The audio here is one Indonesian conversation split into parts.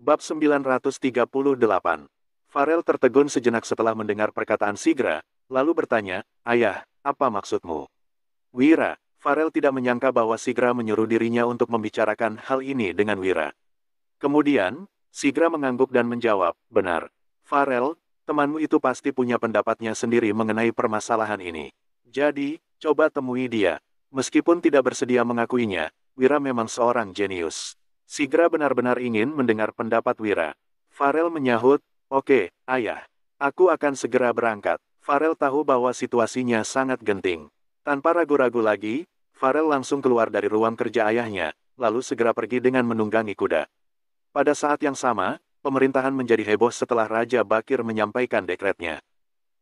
Bab 938. Farel tertegun sejenak setelah mendengar perkataan Sigra, lalu bertanya, "Ayah, apa maksudmu?" Wira, Farel tidak menyangka bahwa Sigra menyuruh dirinya untuk membicarakan hal ini dengan Wira. Kemudian, Sigra mengangguk dan menjawab, "Benar. Farel, temanmu itu pasti punya pendapatnya sendiri mengenai permasalahan ini. Jadi, coba temui dia." Meskipun tidak bersedia mengakuinya, Wira memang seorang jenius. Sigra benar-benar ingin mendengar pendapat Wira. Farel menyahut, "Oke, ayah. Aku akan segera berangkat." Farel tahu bahwa situasinya sangat genting. Tanpa ragu-ragu lagi, Farel langsung keluar dari ruang kerja ayahnya, lalu segera pergi dengan menunggangi kuda. Pada saat yang sama, pemerintahan menjadi heboh setelah Raja Bakir menyampaikan dekretnya.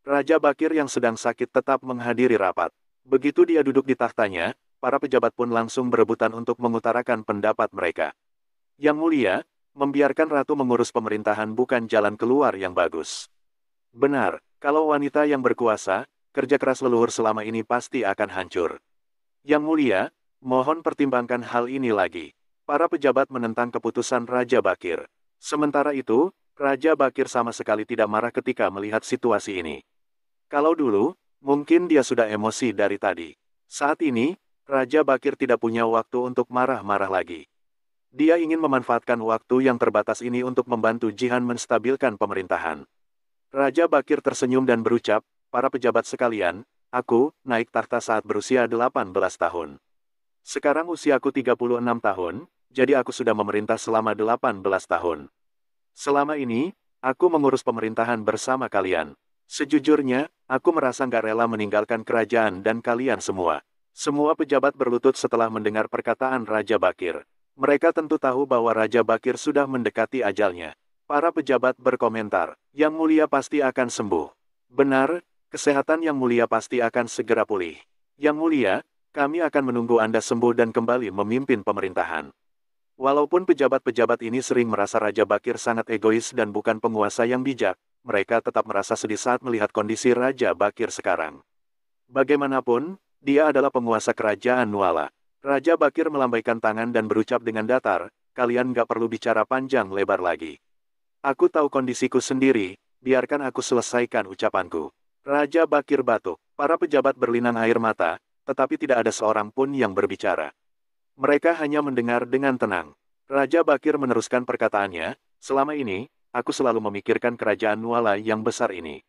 Raja Bakir yang sedang sakit tetap menghadiri rapat. Begitu dia duduk di tahtanya, para pejabat pun langsung berebutan untuk mengutarakan pendapat mereka. Yang mulia, membiarkan ratu mengurus pemerintahan bukan jalan keluar yang bagus. Benar, kalau wanita yang berkuasa, kerja keras leluhur selama ini pasti akan hancur. Yang mulia, mohon pertimbangkan hal ini lagi. Para pejabat menentang keputusan Raja Bakir. Sementara itu, Raja Bakir sama sekali tidak marah ketika melihat situasi ini. Kalau dulu, mungkin dia sudah emosi dari tadi. Saat ini, Raja Bakir tidak punya waktu untuk marah-marah lagi. Dia ingin memanfaatkan waktu yang terbatas ini untuk membantu Jihan menstabilkan pemerintahan. Raja Bakir tersenyum dan berucap, "Para pejabat sekalian, aku naik tahta saat berusia 18 tahun. Sekarang usiaku 36 tahun, jadi aku sudah memerintah selama 18 tahun. Selama ini, aku mengurus pemerintahan bersama kalian. Sejujurnya, aku merasa nggak rela meninggalkan kerajaan dan kalian semua." Semua pejabat berlutut setelah mendengar perkataan Raja Bakir. Mereka tentu tahu bahwa Raja Bakir sudah mendekati ajalnya. Para pejabat berkomentar, "Yang mulia pasti akan sembuh." "Benar, kesehatan Yang mulia pasti akan segera pulih. Yang mulia, kami akan menunggu Anda sembuh dan kembali memimpin pemerintahan." Walaupun pejabat-pejabat ini sering merasa Raja Bakir sangat egois dan bukan penguasa yang bijak, mereka tetap merasa sedih saat melihat kondisi Raja Bakir sekarang. Bagaimanapun, dia adalah penguasa kerajaan Nuala. Raja Bakir melambaikan tangan dan berucap dengan datar, "Kalian nggak perlu bicara panjang lebar lagi. Aku tahu kondisiku sendiri, biarkan aku selesaikan ucapanku." Raja Bakir batuk. Para pejabat berlinang air mata, tetapi tidak ada seorang pun yang berbicara. Mereka hanya mendengar dengan tenang. Raja Bakir meneruskan perkataannya, "Selama ini, aku selalu memikirkan kerajaan Nuala yang besar ini.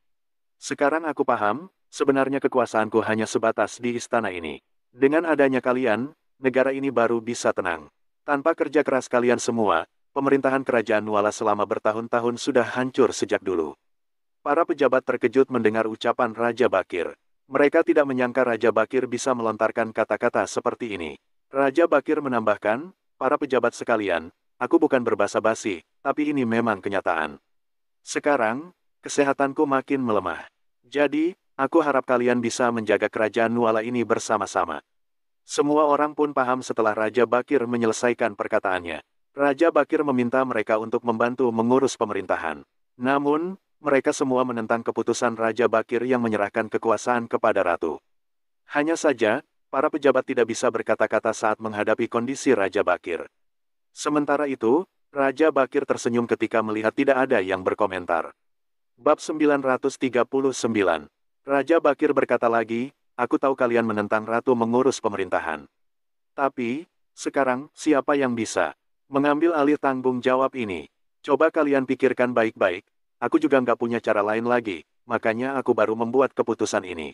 Sekarang aku paham, sebenarnya kekuasaanku hanya sebatas di istana ini. Dengan adanya kalian, negara ini baru bisa tenang. Tanpa kerja keras kalian semua, pemerintahan kerajaan Nuala selama bertahun-tahun sudah hancur sejak dulu." Para pejabat terkejut mendengar ucapan Raja Bakir. Mereka tidak menyangka Raja Bakir bisa melontarkan kata-kata seperti ini. Raja Bakir menambahkan, "Para pejabat sekalian, aku bukan berbasa-basi, tapi ini memang kenyataan. Sekarang, kesehatanku makin melemah. Jadi, aku harap kalian bisa menjaga kerajaan Nuala ini bersama-sama." Semua orang pun paham setelah Raja Bakir menyelesaikan perkataannya. Raja Bakir meminta mereka untuk membantu mengurus pemerintahan. Namun, mereka semua menentang keputusan Raja Bakir yang menyerahkan kekuasaan kepada ratu. Hanya saja, para pejabat tidak bisa berkata-kata saat menghadapi kondisi Raja Bakir. Sementara itu, Raja Bakir tersenyum ketika melihat tidak ada yang berkomentar. Bab 939. Raja Bakir berkata lagi, "Aku tahu kalian menentang ratu mengurus pemerintahan. Tapi, sekarang, siapa yang bisa mengambil alih tanggung jawab ini? Coba kalian pikirkan baik-baik, aku juga nggak punya cara lain lagi, makanya aku baru membuat keputusan ini.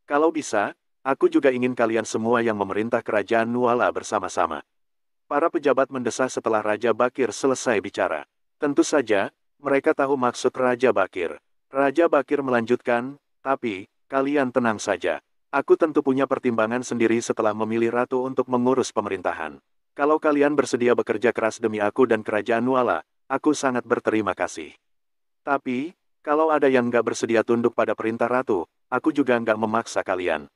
Kalau bisa, aku juga ingin kalian semua yang memerintah kerajaan Nuala bersama-sama." Para pejabat mendesah setelah Raja Bakir selesai bicara. Tentu saja, mereka tahu maksud Raja Bakir. Raja Bakir melanjutkan, "Tapi, kalian tenang saja. Aku tentu punya pertimbangan sendiri setelah memilih ratu untuk mengurus pemerintahan. Kalau kalian bersedia bekerja keras demi aku dan kerajaan Nuala, aku sangat berterima kasih. Tapi, kalau ada yang nggak bersedia tunduk pada perintah ratu, aku juga nggak memaksa kalian."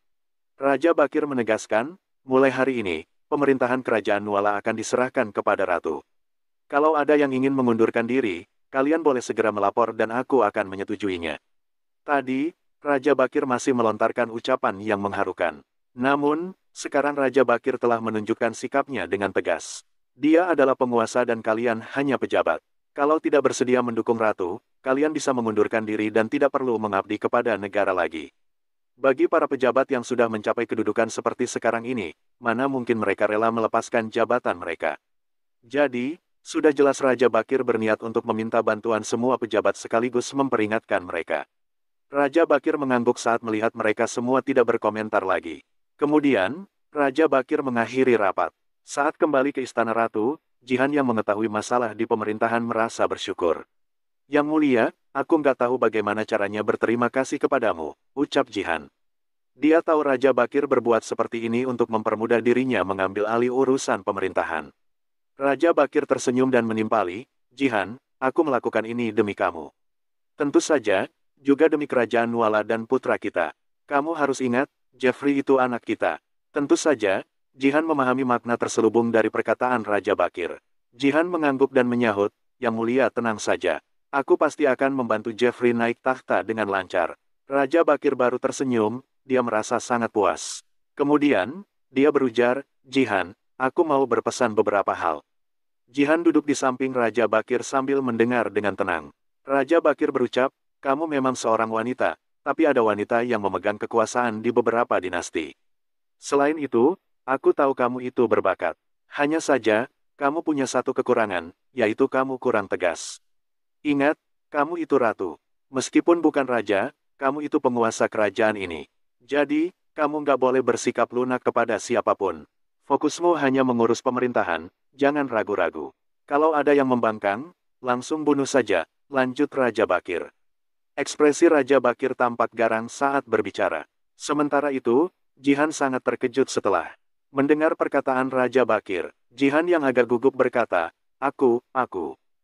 Raja Bakir menegaskan, "Mulai hari ini, pemerintahan kerajaan Nuala akan diserahkan kepada ratu. Kalau ada yang ingin mengundurkan diri, kalian boleh segera melapor dan aku akan menyetujuinya." Tadi, Raja Bakir masih melontarkan ucapan yang mengharukan. Namun, sekarang Raja Bakir telah menunjukkan sikapnya dengan tegas. Dia adalah penguasa dan kalian hanya pejabat. Kalau tidak bersedia mendukung ratu, kalian bisa mengundurkan diri dan tidak perlu mengabdi kepada negara lagi. Bagi para pejabat yang sudah mencapai kedudukan seperti sekarang ini, mana mungkin mereka rela melepaskan jabatan mereka. Jadi, sudah jelas Raja Bakir berniat untuk meminta bantuan semua pejabat sekaligus memperingatkan mereka. Raja Bakir mengangguk saat melihat mereka semua tidak berkomentar lagi. Kemudian, Raja Bakir mengakhiri rapat. Saat kembali ke Istana Ratu, Jihan yang mengetahui masalah di pemerintahan merasa bersyukur. Yang mulia, aku nggak tahu bagaimana caranya berterima kasih kepadamu, ucap Jihan. Dia tahu Raja Bakir berbuat seperti ini untuk mempermudah dirinya mengambil alih urusan pemerintahan. Raja Bakir tersenyum dan menimpali, Jihan, aku melakukan ini demi kamu. Tentu saja, juga demi kerajaan Nuala dan putra kita. Kamu harus ingat, Jeffrey itu anak kita. Tentu saja, Jihan memahami makna terselubung dari perkataan Raja Bakir. Jihan mengangguk dan menyahut, Yang mulia tenang saja. Aku pasti akan membantu Jeffrey naik takhta dengan lancar. Raja Bakir baru tersenyum, dia merasa sangat puas. Kemudian, dia berujar, Jihan, aku mau berpesan beberapa hal. Jihan duduk di samping Raja Bakir sambil mendengar dengan tenang. Raja Bakir berucap, kamu memang seorang wanita, tapi ada wanita yang memegang kekuasaan di beberapa dinasti. Selain itu, aku tahu kamu itu berbakat. Hanya saja, kamu punya satu kekurangan, yaitu kamu kurang tegas. Ingat, kamu itu ratu. Meskipun bukan raja, kamu itu penguasa kerajaan ini. Jadi, kamu nggak boleh bersikap lunak kepada siapapun. Fokusmu hanya mengurus pemerintahan, jangan ragu-ragu. Kalau ada yang membangkang, langsung bunuh saja, lanjut Raja Bakir. Ekspresi Raja Bakir tampak garang saat berbicara. Sementara itu, Jihan sangat terkejut setelah mendengar perkataan Raja Bakir. Jihan yang agak gugup berkata, aku.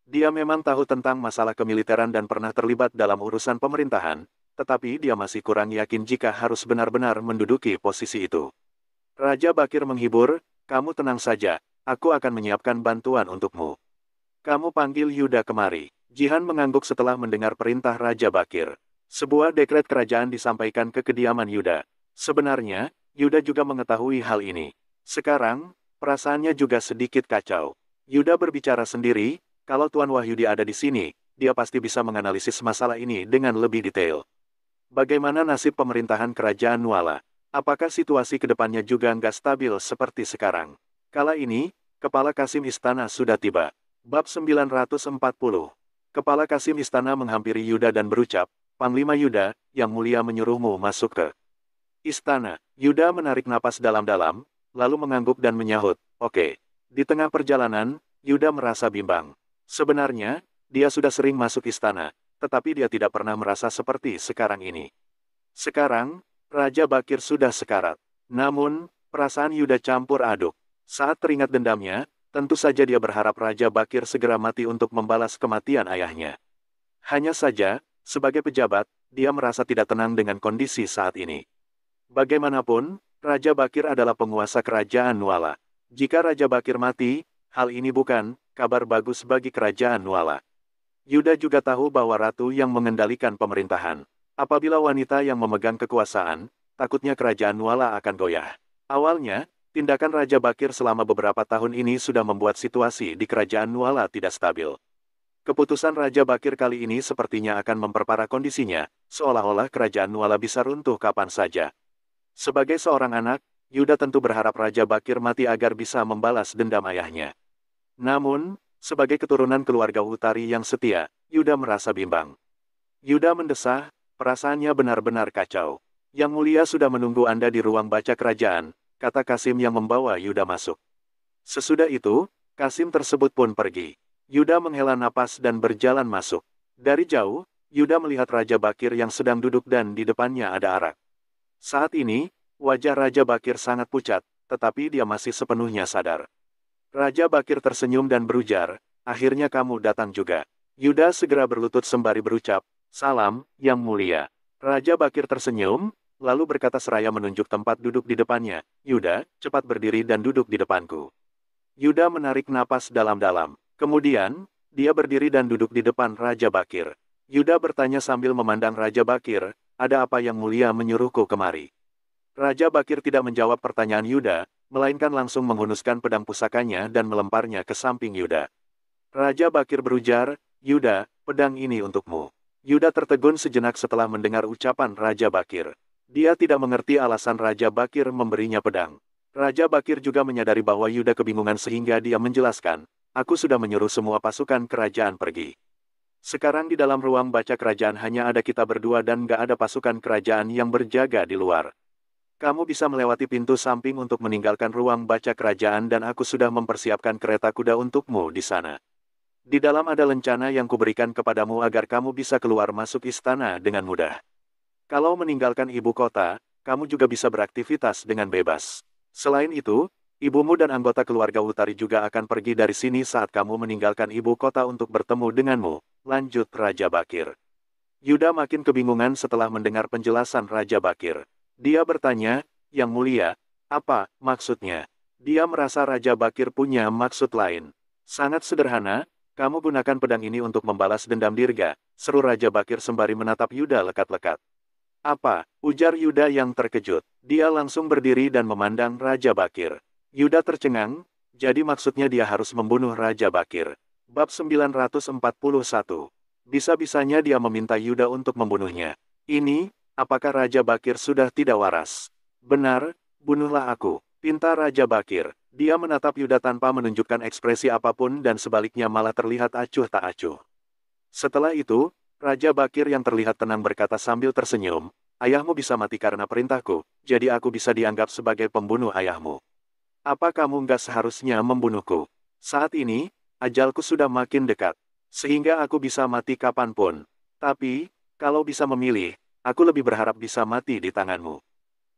Dia memang tahu tentang masalah kemiliteran dan pernah terlibat dalam urusan pemerintahan, tetapi dia masih kurang yakin jika harus benar-benar menduduki posisi itu. Raja Bakir menghibur, kamu tenang saja, aku akan menyiapkan bantuan untukmu. Kamu panggil Yuda kemari. Jihan mengangguk setelah mendengar perintah Raja Bakir. Sebuah dekret kerajaan disampaikan ke kediaman Yuda. Sebenarnya, Yuda juga mengetahui hal ini. Sekarang, perasaannya juga sedikit kacau. Yuda berbicara sendiri, kalau Tuan Wahyudi ada di sini, dia pasti bisa menganalisis masalah ini dengan lebih detail. Bagaimana nasib pemerintahan kerajaan Nuala? Apakah situasi ke depannya juga nggak stabil seperti sekarang? Kala ini, Kepala Kasim Istana sudah tiba. Bab 940. Kepala Kasim Istana menghampiri Yuda dan berucap, Panglima Yuda, Yang Mulia menyuruhmu masuk ke istana. Yuda menarik napas dalam-dalam, lalu mengangguk dan menyahut, oke. Di tengah perjalanan, Yuda merasa bimbang. Sebenarnya, dia sudah sering masuk istana, tetapi dia tidak pernah merasa seperti sekarang ini. Sekarang, Raja Bakir sudah sekarat. Namun, perasaan Yuda campur aduk. Saat teringat dendamnya, tentu saja dia berharap Raja Bakir segera mati untuk membalas kematian ayahnya. Hanya saja, sebagai pejabat, dia merasa tidak tenang dengan kondisi saat ini. Bagaimanapun, Raja Bakir adalah penguasa kerajaan Nuala. Jika Raja Bakir mati, hal ini bukan kabar bagus bagi kerajaan Nuala. Yuda juga tahu bahwa ratu yang mengendalikan pemerintahan. Apabila wanita yang memegang kekuasaan, takutnya kerajaan Nuala akan goyah. Awalnya, tindakan Raja Bakir selama beberapa tahun ini sudah membuat situasi di kerajaan Nuala tidak stabil. Keputusan Raja Bakir kali ini sepertinya akan memperparah kondisinya, seolah-olah kerajaan Nuala bisa runtuh kapan saja. Sebagai seorang anak, Yuda tentu berharap Raja Bakir mati agar bisa membalas dendam ayahnya. Namun, sebagai keturunan keluarga Utari yang setia, Yuda merasa bimbang. Yuda mendesah, perasaannya benar-benar kacau. Yang Mulia sudah menunggu Anda di ruang baca kerajaan, kata Kasim yang membawa Yuda masuk. Sesudah itu, Kasim tersebut pun pergi. Yuda menghela napas dan berjalan masuk. Dari jauh, Yuda melihat Raja Bakir yang sedang duduk dan di depannya ada arak. Saat ini, wajah Raja Bakir sangat pucat, tetapi dia masih sepenuhnya sadar. Raja Bakir tersenyum dan berujar, akhirnya kamu datang juga. Yuda segera berlutut sembari berucap, salam, Yang Mulia. Raja Bakir tersenyum, lalu berkata seraya menunjuk tempat duduk di depannya, Yuda, cepat berdiri dan duduk di depanku. Yuda menarik napas dalam-dalam. Kemudian, dia berdiri dan duduk di depan Raja Bakir. Yuda bertanya sambil memandang Raja Bakir, ada apa Yang Mulia menyuruhku kemari? Raja Bakir tidak menjawab pertanyaan Yuda, melainkan langsung menghunuskan pedang pusakanya dan melemparnya ke samping Yuda. Raja Bakir berujar, Yuda, pedang ini untukmu. Yuda tertegun sejenak setelah mendengar ucapan Raja Bakir. Dia tidak mengerti alasan Raja Bakir memberinya pedang. Raja Bakir juga menyadari bahwa Yuda kebingungan sehingga dia menjelaskan, aku sudah menyuruh semua pasukan kerajaan pergi. Sekarang di dalam ruang baca kerajaan hanya ada kita berdua dan gak ada pasukan kerajaan yang berjaga di luar. Kamu bisa melewati pintu samping untuk meninggalkan ruang baca kerajaan dan aku sudah mempersiapkan kereta kuda untukmu di sana. Di dalam ada lencana yang kuberikan kepadamu agar kamu bisa keluar masuk istana dengan mudah. Kalau meninggalkan ibu kota, kamu juga bisa beraktivitas dengan bebas. Selain itu, ibumu dan anggota keluarga Utari juga akan pergi dari sini saat kamu meninggalkan ibu kota untuk bertemu denganmu, lanjut Raja Bakir. Yuda makin kebingungan setelah mendengar penjelasan Raja Bakir. Dia bertanya, Yang Mulia, apa maksudnya? Dia merasa Raja Bakir punya maksud lain. Sangat sederhana, kamu gunakan pedang ini untuk membalas dendam Dirga, seru Raja Bakir sembari menatap Yuda lekat-lekat. Apa? Ujar Yuda yang terkejut. Dia langsung berdiri dan memandang Raja Bakir. Yuda tercengang, jadi maksudnya dia harus membunuh Raja Bakir. Bab 941. Bisa-bisanya dia meminta Yuda untuk membunuhnya. Ini, apakah Raja Bakir sudah tidak waras? Benar, bunuhlah aku, pinta Raja Bakir. Dia menatap Yuda tanpa menunjukkan ekspresi apapun dan sebaliknya malah terlihat acuh tak acuh. Setelah itu, Raja Bakir yang terlihat tenang berkata sambil tersenyum, ayahmu bisa mati karena perintahku, jadi aku bisa dianggap sebagai pembunuh ayahmu. Apa kamu nggak seharusnya membunuhku? Saat ini, ajalku sudah makin dekat, sehingga aku bisa mati kapanpun. Tapi, kalau bisa memilih, aku lebih berharap bisa mati di tanganmu.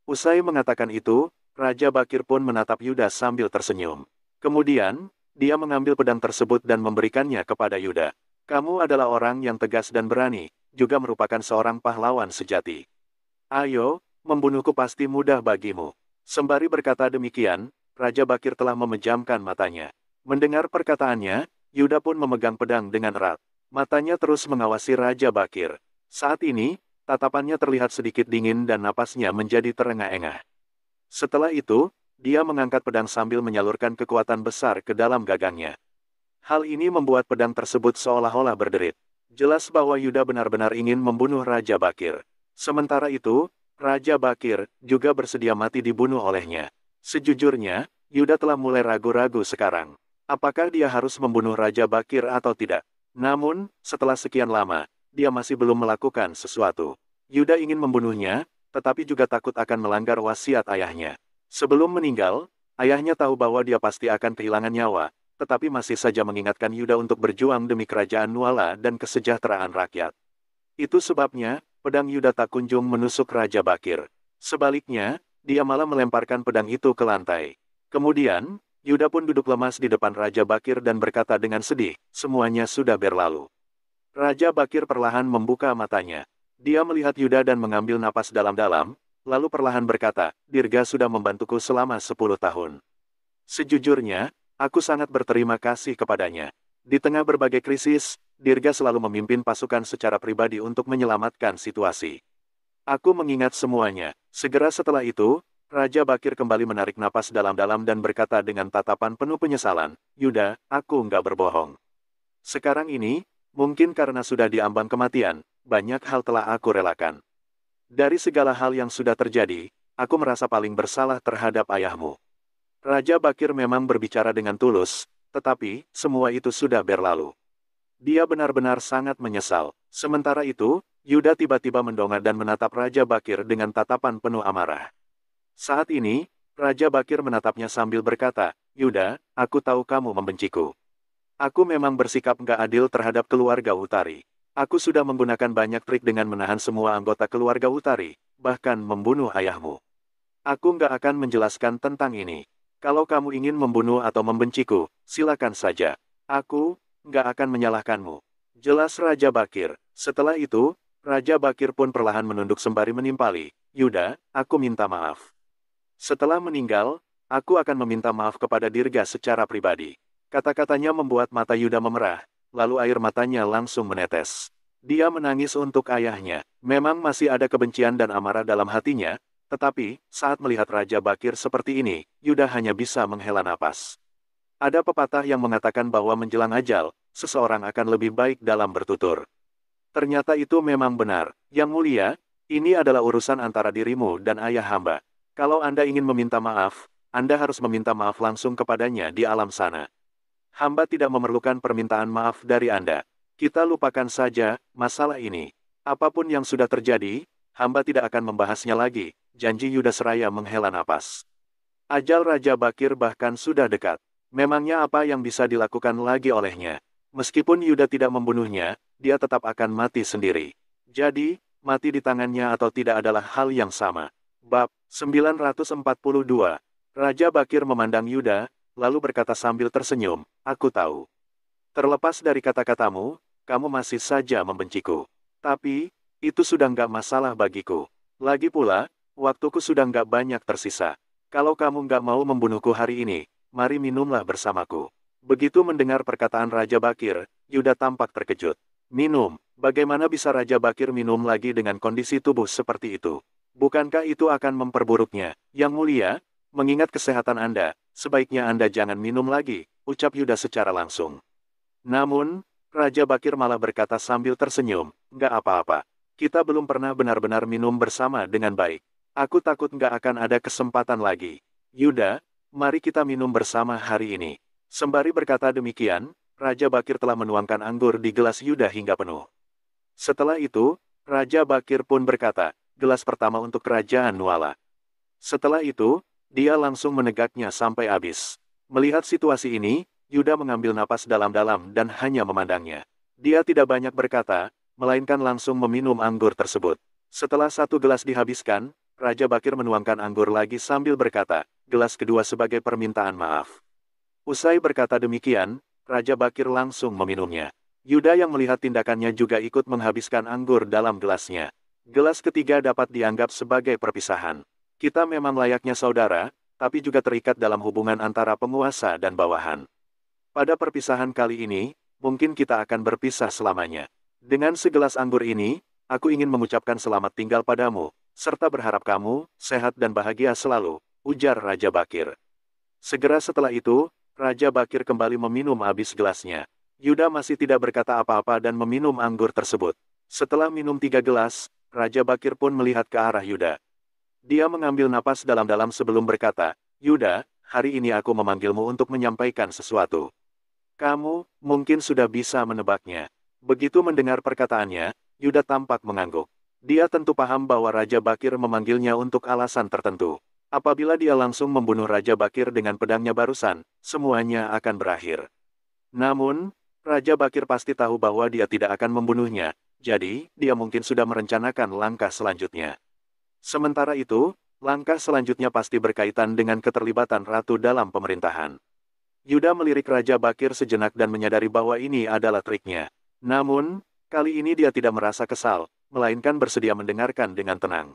Usai mengatakan itu, Raja Bakir pun menatap Yuda sambil tersenyum. Kemudian, dia mengambil pedang tersebut dan memberikannya kepada Yuda. Kamu adalah orang yang tegas dan berani, juga merupakan seorang pahlawan sejati. Ayo, membunuhku pasti mudah bagimu. Sembari berkata demikian, Raja Bakir telah memejamkan matanya. Mendengar perkataannya, Yuda pun memegang pedang dengan erat. Matanya terus mengawasi Raja Bakir. Saat ini, tatapannya terlihat sedikit dingin dan napasnya menjadi terengah-engah. Setelah itu, dia mengangkat pedang sambil menyalurkan kekuatan besar ke dalam gagangnya. Hal ini membuat pedang tersebut seolah-olah berderit. Jelas bahwa Yuda benar-benar ingin membunuh Raja Bakir. Sementara itu, Raja Bakir juga bersedia mati dibunuh olehnya. Sejujurnya, Yuda telah mulai ragu-ragu sekarang. Apakah dia harus membunuh Raja Bakir atau tidak? Namun, setelah sekian lama, dia masih belum melakukan sesuatu. Yuda ingin membunuhnya, tetapi juga takut akan melanggar wasiat ayahnya. Sebelum meninggal, ayahnya tahu bahwa dia pasti akan kehilangan nyawa, tetapi masih saja mengingatkan Yuda untuk berjuang demi kerajaan Nuala dan kesejahteraan rakyat. Itu sebabnya, pedang Yuda tak kunjung menusuk Raja Bakir. Sebaliknya, dia malah melemparkan pedang itu ke lantai. Kemudian, Yuda pun duduk lemas di depan Raja Bakir dan berkata dengan sedih, semuanya sudah berlalu. Raja Bakir perlahan membuka matanya. Dia melihat Yuda dan mengambil napas dalam-dalam, lalu perlahan berkata, Dirga sudah membantuku selama 10 tahun. Sejujurnya, aku sangat berterima kasih kepadanya. Di tengah berbagai krisis, Dirga selalu memimpin pasukan secara pribadi untuk menyelamatkan situasi. Aku mengingat semuanya. Segera setelah itu, Raja Bakir kembali menarik napas dalam-dalam dan berkata dengan tatapan penuh penyesalan, Yuda, aku nggak berbohong. Sekarang ini, mungkin karena sudah diambang kematian, banyak hal telah aku relakan. Dari segala hal yang sudah terjadi, aku merasa paling bersalah terhadap ayahmu. Raja Bakir memang berbicara dengan tulus, tetapi semua itu sudah berlalu. Dia benar-benar sangat menyesal. Sementara itu, Yuda tiba-tiba mendongak dan menatap Raja Bakir dengan tatapan penuh amarah. Saat ini, Raja Bakir menatapnya sambil berkata, Yuda, aku tahu kamu membenciku. Aku memang bersikap nggak adil terhadap keluarga Utari. Aku sudah menggunakan banyak trik dengan menahan semua anggota keluarga Utari, bahkan membunuh ayahmu. Aku nggak akan menjelaskan tentang ini. Kalau kamu ingin membunuh atau membenciku, silakan saja. Aku nggak akan menyalahkanmu. Jelas Raja Bakir. Setelah itu, Raja Bakir pun perlahan menunduk sembari menimpali. Yuda, aku minta maaf. Setelah meninggal, aku akan meminta maaf kepada Dirga secara pribadi. Kata-katanya membuat mata Yuda memerah, lalu air matanya langsung menetes. Dia menangis untuk ayahnya. Memang masih ada kebencian dan amarah dalam hatinya, tetapi, saat melihat Raja Bakir seperti ini, Yuda hanya bisa menghela napas. Ada pepatah yang mengatakan bahwa menjelang ajal, seseorang akan lebih baik dalam bertutur. Ternyata itu memang benar. Yang mulia, ini adalah urusan antara dirimu dan ayah hamba. Kalau Anda ingin meminta maaf, Anda harus meminta maaf langsung kepadanya di alam sana. Hamba tidak memerlukan permintaan maaf dari Anda. Kita lupakan saja masalah ini. Apapun yang sudah terjadi, hamba tidak akan membahasnya lagi, janji Yudasraya menghela napas. Ajal Raja Bakir bahkan sudah dekat. Memangnya apa yang bisa dilakukan lagi olehnya? Meskipun Yuda tidak membunuhnya, dia tetap akan mati sendiri. Jadi, mati di tangannya atau tidak adalah hal yang sama. Bab 942. Raja Bakir memandang Yuda, lalu berkata sambil tersenyum, "Aku tahu. Terlepas dari kata-katamu, kamu masih saja membenciku. Tapi, itu sudah nggak masalah bagiku. Lagi pula, waktuku sudah nggak banyak tersisa. Kalau kamu nggak mau membunuhku hari ini, mari minumlah bersamaku." Begitu mendengar perkataan Raja Bakir, Yuda tampak terkejut. Minum? Bagaimana bisa Raja Bakir minum lagi dengan kondisi tubuh seperti itu? Bukankah itu akan memperburuknya? Yang mulia, mengingat kesehatan Anda, sebaiknya Anda jangan minum lagi, ucap Yuda secara langsung. Namun, Raja Bakir malah berkata sambil tersenyum, "Nggak apa-apa. Kita belum pernah benar-benar minum bersama dengan baik. Aku takut nggak akan ada kesempatan lagi. Yuda, mari kita minum bersama hari ini." Sembari berkata demikian, Raja Bakir telah menuangkan anggur di gelas Yuda hingga penuh. Setelah itu, Raja Bakir pun berkata, "Gelas pertama untuk Kerajaan Nuala." Setelah itu, dia langsung menegaknya sampai habis. Melihat situasi ini, Yuda mengambil napas dalam-dalam dan hanya memandangnya. Dia tidak banyak berkata, melainkan langsung meminum anggur tersebut. Setelah satu gelas dihabiskan, Raja Bakir menuangkan anggur lagi sambil berkata, "Gelas kedua sebagai permintaan maaf." Usai berkata demikian, Raja Bakir langsung meminumnya. Yuda yang melihat tindakannya juga ikut menghabiskan anggur dalam gelasnya. Gelas ketiga dapat dianggap sebagai perpisahan. Kita memang layaknya saudara, tapi juga terikat dalam hubungan antara penguasa dan bawahan. Pada perpisahan kali ini, mungkin kita akan berpisah selamanya. Dengan segelas anggur ini, aku ingin mengucapkan selamat tinggal padamu, serta berharap kamu sehat dan bahagia selalu, ujar Raja Bakir. Segera setelah itu, Raja Bakir kembali meminum habis gelasnya. Yuda masih tidak berkata apa-apa dan meminum anggur tersebut. Setelah minum 3 gelas, Raja Bakir pun melihat ke arah Yuda. Dia mengambil napas dalam-dalam sebelum berkata, "Yuda, hari ini aku memanggilmu untuk menyampaikan sesuatu. Kamu mungkin sudah bisa menebaknya." Begitu mendengar perkataannya, Yuda tampak mengangguk. Dia tentu paham bahwa Raja Bakir memanggilnya untuk alasan tertentu. Apabila dia langsung membunuh Raja Bakir dengan pedangnya barusan, semuanya akan berakhir. Namun, Raja Bakir pasti tahu bahwa dia tidak akan membunuhnya, jadi dia mungkin sudah merencanakan langkah selanjutnya. Sementara itu, langkah selanjutnya pasti berkaitan dengan keterlibatan ratu dalam pemerintahan. Yuda melirik Raja Bakir sejenak dan menyadari bahwa ini adalah triknya. Namun, kali ini dia tidak merasa kesal, melainkan bersedia mendengarkan dengan tenang.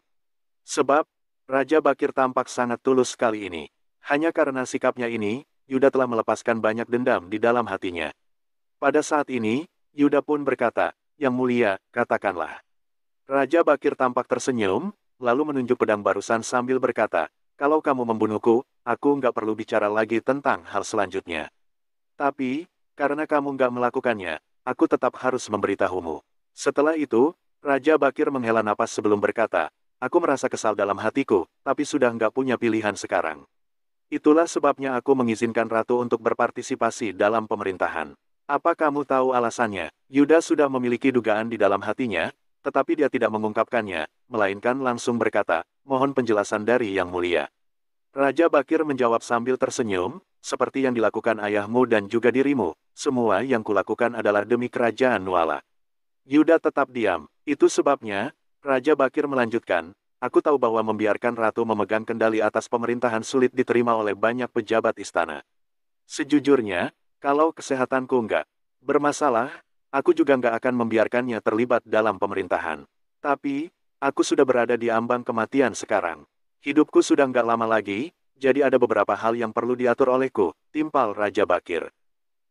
Sebab, Raja Bakir tampak sangat tulus kali ini. Hanya karena sikapnya ini, Yuda telah melepaskan banyak dendam di dalam hatinya. Pada saat ini, Yuda pun berkata, "Yang mulia, katakanlah." Raja Bakir tampak tersenyum, lalu menunjuk pedang barusan sambil berkata, "Kalau kamu membunuhku, aku nggak perlu bicara lagi tentang hal selanjutnya. Tapi, karena kamu nggak melakukannya, aku tetap harus memberitahumu." Setelah itu, Raja Bakir menghela napas sebelum berkata, "Aku merasa kesal dalam hatiku, tapi sudah nggak punya pilihan sekarang. Itulah sebabnya aku mengizinkan Ratu untuk berpartisipasi dalam pemerintahan." "Apa kamu tahu alasannya?" Yuda sudah memiliki dugaan di dalam hatinya, tetapi dia tidak mengungkapkannya, melainkan langsung berkata, "Mohon penjelasan dari Yang Mulia." Raja Bakir menjawab sambil tersenyum, "Seperti yang dilakukan ayahmu dan juga dirimu, semua yang kulakukan adalah demi Kerajaan Nuala." Yuda tetap diam. Itu sebabnya, Raja Bakir melanjutkan, "Aku tahu bahwa membiarkan Ratu memegang kendali atas pemerintahan sulit diterima oleh banyak pejabat istana. Sejujurnya, kalau kesehatanku nggak bermasalah, aku juga nggak akan membiarkannya terlibat dalam pemerintahan. Tapi, aku sudah berada di ambang kematian sekarang. Hidupku sudah nggak lama lagi, jadi ada beberapa hal yang perlu diatur olehku," timpal Raja Bakir.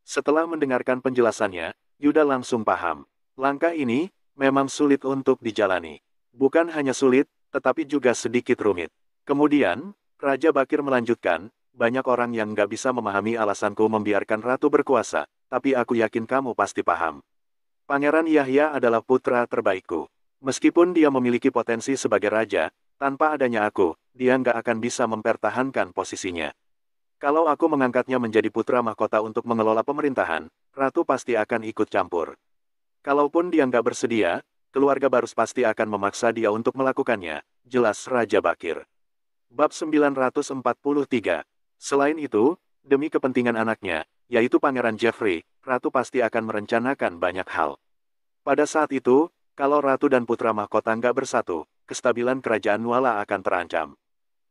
Setelah mendengarkan penjelasannya, Yuda langsung paham. Langkah ini memang sulit untuk dijalani. Bukan hanya sulit, tetapi juga sedikit rumit. Kemudian, Raja Bakir melanjutkan, "Banyak orang yang nggak bisa memahami alasanku membiarkan Ratu berkuasa, tapi aku yakin kamu pasti paham. Pangeran Yahya adalah putra terbaikku. Meskipun dia memiliki potensi sebagai raja, tanpa adanya aku, dia nggak akan bisa mempertahankan posisinya. Kalau aku mengangkatnya menjadi putra mahkota untuk mengelola pemerintahan, ratu pasti akan ikut campur. Kalaupun dia nggak bersedia, keluarga Barus pasti akan memaksa dia untuk melakukannya, jelas Raja Bakir. Bab 943. Selain itu, demi kepentingan anaknya, yaitu Pangeran Jeffrey, ratu pasti akan merencanakan banyak hal. Pada saat itu, kalau ratu dan putra mahkota nggak bersatu, kestabilan kerajaan Nuala akan terancam.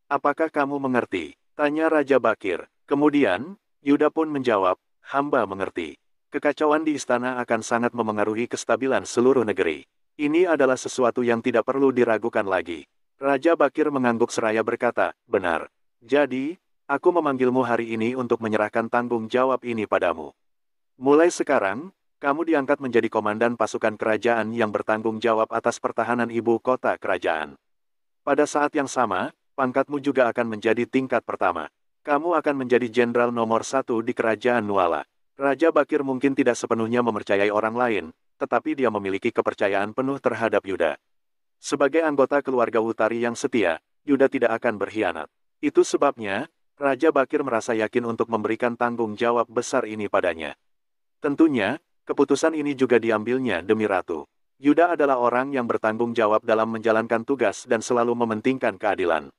Apakah kamu mengerti? Tanya Raja Bakir. Kemudian, Yuda pun menjawab, hamba mengerti. Kekacauan di istana akan sangat memengaruhi kestabilan seluruh negeri. Ini adalah sesuatu yang tidak perlu diragukan lagi. Raja Bakir mengangguk seraya berkata, benar. Jadi, aku memanggilmu hari ini untuk menyerahkan tanggung jawab ini padamu. Mulai sekarang, kamu diangkat menjadi komandan pasukan kerajaan yang bertanggung jawab atas pertahanan ibu kota kerajaan. Pada saat yang sama, pangkatmu juga akan menjadi tingkat pertama. Kamu akan menjadi jenderal nomor 1 di kerajaan Nuala. Raja Bakir mungkin tidak sepenuhnya mempercayai orang lain, tetapi dia memiliki kepercayaan penuh terhadap Yuda. Sebagai anggota keluarga Wutari yang setia, Yuda tidak akan berkhianat. Itu sebabnya, Raja Bakir merasa yakin untuk memberikan tanggung jawab besar ini padanya. Tentunya, keputusan ini juga diambilnya demi ratu. Yuda adalah orang yang bertanggung jawab dalam menjalankan tugas dan selalu mementingkan keadilan.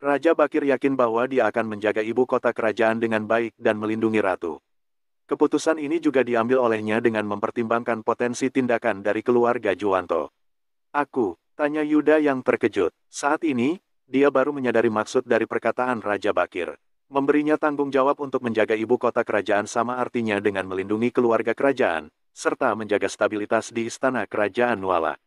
Raja Bakir yakin bahwa dia akan menjaga ibu kota kerajaan dengan baik dan melindungi ratu. Keputusan ini juga diambil olehnya dengan mempertimbangkan potensi tindakan dari keluarga Juwanto. Aku, tanya Yuda yang terkejut. Saat ini, dia baru menyadari maksud dari perkataan Raja Bakir. Memberinya tanggung jawab untuk menjaga ibu kota kerajaan sama artinya dengan melindungi keluarga kerajaan, serta menjaga stabilitas di istana kerajaan Nuala.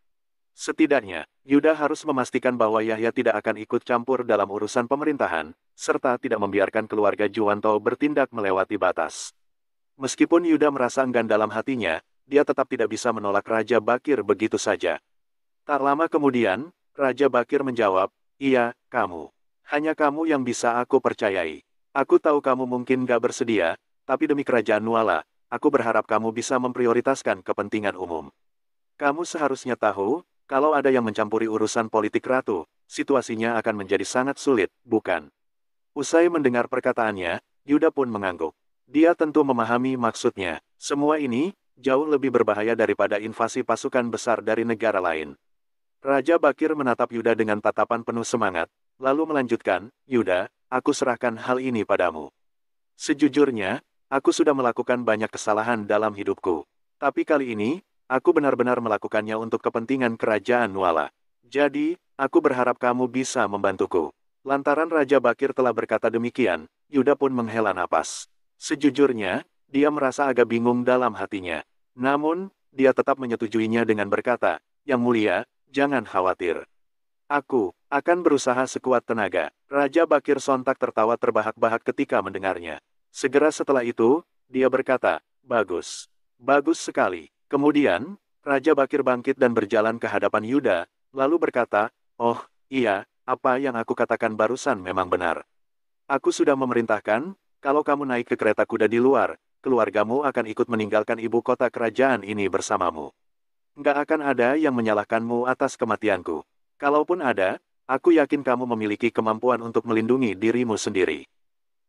Setidaknya, Yuda harus memastikan bahwa Yahya tidak akan ikut campur dalam urusan pemerintahan, serta tidak membiarkan keluarga Juwanto bertindak melewati batas. Meskipun Yuda merasa enggan dalam hatinya, dia tetap tidak bisa menolak Raja Bakir begitu saja. Tak lama kemudian, Raja Bakir menjawab, iya, kamu. Hanya kamu yang bisa aku percayai. Aku tahu kamu mungkin gak bersedia, tapi demi kerajaan Nuala, aku berharap kamu bisa memprioritaskan kepentingan umum. Kamu seharusnya tahu, kalau ada yang mencampuri urusan politik ratu, situasinya akan menjadi sangat sulit, bukan? Usai mendengar perkataannya, Yuda pun mengangguk. Dia tentu memahami maksudnya. Semua ini, jauh lebih berbahaya daripada invasi pasukan besar dari negara lain. Raja Bakir menatap Yuda dengan tatapan penuh semangat, lalu melanjutkan, Yuda, aku serahkan hal ini padamu. Sejujurnya, aku sudah melakukan banyak kesalahan dalam hidupku. Tapi kali ini, aku benar-benar melakukannya untuk kepentingan kerajaan Nuala. Jadi, aku berharap kamu bisa membantuku. Lantaran Raja Bakir telah berkata demikian, Yuda pun menghela napas. Sejujurnya, dia merasa agak bingung dalam hatinya. Namun, dia tetap menyetujuinya dengan berkata, Yang Mulia, jangan khawatir. Aku akan berusaha sekuat tenaga. Raja Bakir sontak tertawa terbahak-bahak ketika mendengarnya. Segera setelah itu, dia berkata, bagus. Bagus sekali. Kemudian, Raja Bakir bangkit dan berjalan ke hadapan Yuda, lalu berkata, oh, iya, apa yang aku katakan barusan memang benar. Aku sudah memerintahkan, kalau kamu naik ke kereta kuda di luar, keluargamu akan ikut meninggalkan ibu kota kerajaan ini bersamamu. Nggak akan ada yang menyalahkanmu atas kematianku. Kalaupun ada, aku yakin kamu memiliki kemampuan untuk melindungi dirimu sendiri.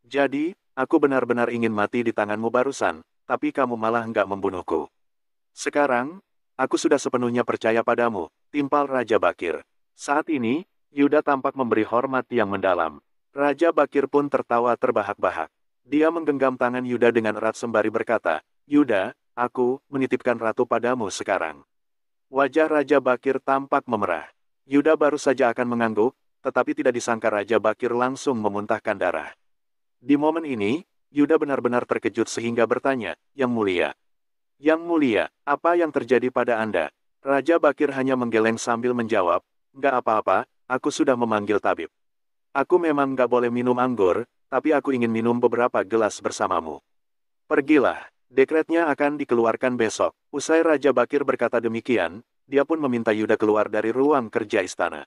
Jadi, aku benar-benar ingin mati di tanganmu barusan, tapi kamu malah nggak membunuhku. Sekarang, aku sudah sepenuhnya percaya padamu, timpal Raja Bakir. Saat ini, Yuda tampak memberi hormat yang mendalam. Raja Bakir pun tertawa terbahak-bahak. Dia menggenggam tangan Yuda dengan erat sembari berkata, Yuda, aku menitipkan ratu padamu sekarang. Wajah Raja Bakir tampak memerah. Yuda baru saja akan mengangguk, tetapi tidak disangka Raja Bakir langsung memuntahkan darah. Di momen ini, Yuda benar-benar terkejut sehingga bertanya, Yang Mulia. Yang Mulia, apa yang terjadi pada Anda? Raja Bakir hanya menggeleng sambil menjawab, nggak apa-apa, aku sudah memanggil tabib. Aku memang nggak boleh minum anggur, tapi aku ingin minum beberapa gelas bersamamu. Pergilah, dekretnya akan dikeluarkan besok. Usai Raja Bakir berkata demikian, dia pun meminta Yuda keluar dari ruang kerja istana.